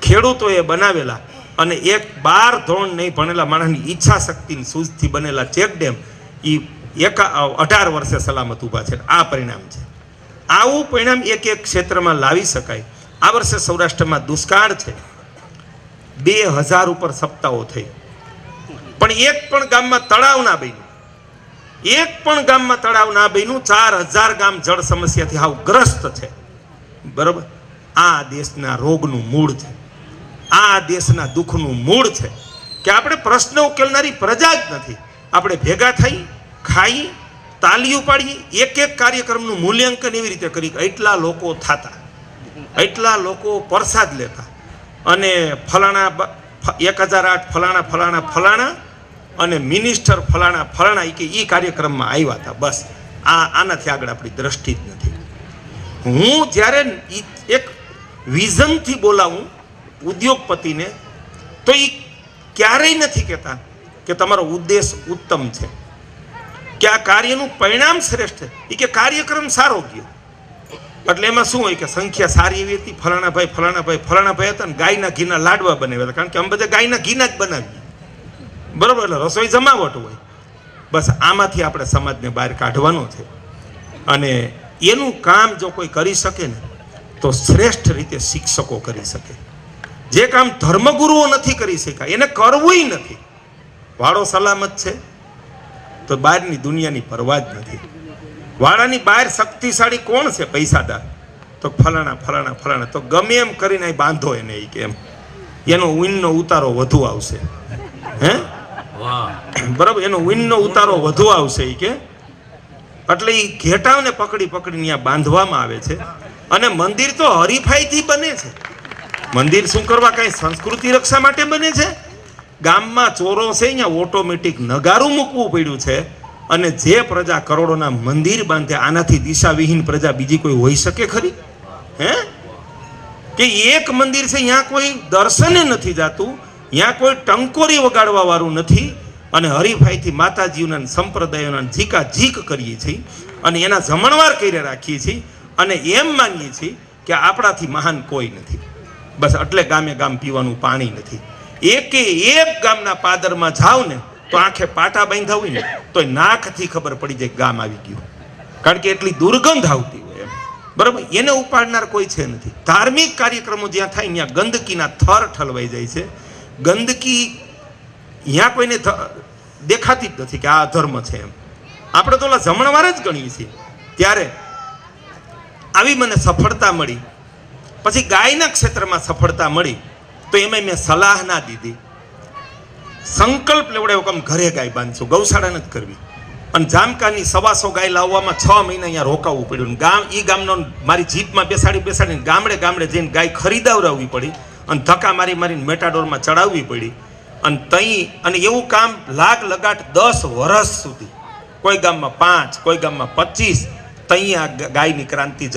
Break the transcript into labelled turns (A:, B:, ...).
A: ખેડૂતોએ બનાવેલા અને એક 12 ધોરણ નહીં ભણેલા માણસની ઈચ્છા શક્તિની સૂઝથી બનેલા ચેકડેમ એ 18 વર્ષે સલામત ઊભા છે. આ પરિણામ છે. આવું પરિણામ એક એક ક્ષેત્રમાં લાવી શકાય. આ વર્ષે સૌરાષ્ટ્રમાં દુષ્કાળ છે. 2000 ઉપર સપ્તાહો થઈ, પણ એક પણ ગામમાં તળાવ ના બન્યું. એક પણ ગામમાં તળાવ ના બન્યું. 4000 ગામ જળ સમસ્યાથી હાવ ગ્રસ્ત છે. બરોબર. આ દેશના રોગનું મૂળ છે. આ દેશના દુઃખનું મૂળ છે કે આપણે પ્રશ્ન ઉકેલનારી પ્રજા જ નથી. આપણે ભેગા થઈ, ખાઈ, તાલીઓ પાડીએ, એક એક કાર્યક્રમનું મૂલ્યાંકન એવી રીતે કરી કે એટલા લોકો થતા, એટલા લોકો પ્રસાદ લેતા, અને ફલાણા 1008 ફલાણા ફલાણા ફલાણા અને મિનિસ્ટર ફલાણા ફલાણા કે એ કાર્યક્રમમાં આવ્યા હતા. બસ આનાથી આગળ આપણી દ્રષ્ટિ જ નથી. હું જ્યારે એક વિઝનથી બોલાવું ઉદ્યોગપતિને, તો એ ક્યારેય નથી કહેતા કે તમારો ઉદ્દેશ ઉત્તમ છે, કે આ કાર્યનું પરિણામ શ્રેષ્ઠ છે. એ કે કાર્યક્રમ સારો ગયો. એટલે એમાં શું હોય કે સંખ્યા સારી એવી હતી, ફલાણા ભાઈ હતા ને ગાયના ઘીના લાડવા બનાવ્યા હતા, કારણ કે અમે બધા ગાયના ઘીના જ બનાવીએ. બરોબર. એટલે રસોઈ જમાવટ હોય. બસ આમાંથી આપણે સમાજને બહાર કાઢવાનો છે. અને એનું કામ જો કોઈ કરી શકે ને તો શ્રેષ્ઠ રીતે શિક્ષકો કરી શકે. જે કામ ધર્મગુરુઓ નથી કરી શક્યા એને કરવું નથી. વાળો સલામત છે તો બહારની દુનિયાની પરવા જ નથી. વાળાની બહાર શક્તિશાળી કોણ છે? પૈસાદાર. તો ફલાણા ફલાણા ફલાણા. તો ગમે એમ કરીને બાંધો એને, એ કે એમ એનો ઊનનો ઉતારો વધુ આવશે. હે, બરાબર, એનો ઊનનો ઉતારો વધુ આવશે. એ કે એટલે એ ઘેટાઓને પકડી પકડીને ત્યાં બાંધવામાં આવે છે. અને મંદિર તો હરીફાઈથી બને છે. મંદિર શું કરવા? કાંઈ સંસ્કૃતિ રક્ષા માટે બને છે? ગામમાં ચોરો છે, અહીંયા ઓટોમેટિક નગારું મૂકવું પડ્યું છે. અને જે પ્રજા કરોડોના મંદિર બાંધે, આનાથી દિશાવિહીન પ્રજા બીજી કોઈ હોઈ શકે ખરી? હે, કે એક મંદિર છે, ત્યાં કોઈ દર્શને નથી જાતું, ત્યાં કોઈ ટંકોરી વગાડવા વાળું નથી, અને હરીફાઈથી માતાજીઓના સંપ્રદાયોના ઝીકા ઝીક કરીએ છીએ, અને એના જમણવાર કરી રાખીએ છીએ, અને એમ માનીએ છીએ કે આપણાથી મહાન કોઈ નથી. બસ એટલે ગામે ગામ પીવાનું પાણી નથી. એકે એક ગામના પાદરમાં જાવ ને તો આંખે પાટા બાંધા હોય ને તો નાકથી ખબર પડી જાય ગામ આવી ગયું, કારણ કે એટલી દુર્ગંધ આવતી હોય એમ. બરાબર. એને ઉપાડનાર કોઈ છે નથી. ધાર્મિક કાર્યક્રમો જ્યાં થાય ત્યાં ગંદકીના થર ઠલવાઈ જાય છે. ગંદકી ત્યાં કોઈને દેખાતી જ નથી કે આ ધર્મ છે એમ. આપણે તો ઓલા જમણવાર જ ગણીએ છીએ. ત્યારે આવી મને સફળતા મળી. પછી ગાયના ક્ષેત્રમાં સફળતા મળી તો એમાં મેં સલાહ ના દીધી. સંકલ્પ લેવડાવ્યો કે ઘરે ગાય બાંધશું, ગૌશાળા નથી કરવી. અને જામકાની 125 ગાય લાવવામાં 6 મહિના અહીંયા રોકાવવું પડ્યું. ગામનો મારી જીપમાં બેસાડીને ગામડે ગામડે જઈને ગાય ખરીદાવડાવવી પડી, અને ધક્કા મારીને મેટાડોરમાં ચડાવવી પડી. અને એવું કામ લાગ લગાટ 10 વર્ષ સુધી, કોઈ ગામમાં 5, કોઈ ગામમાં 25, ત્યાં ગાયની ક્રાંતિ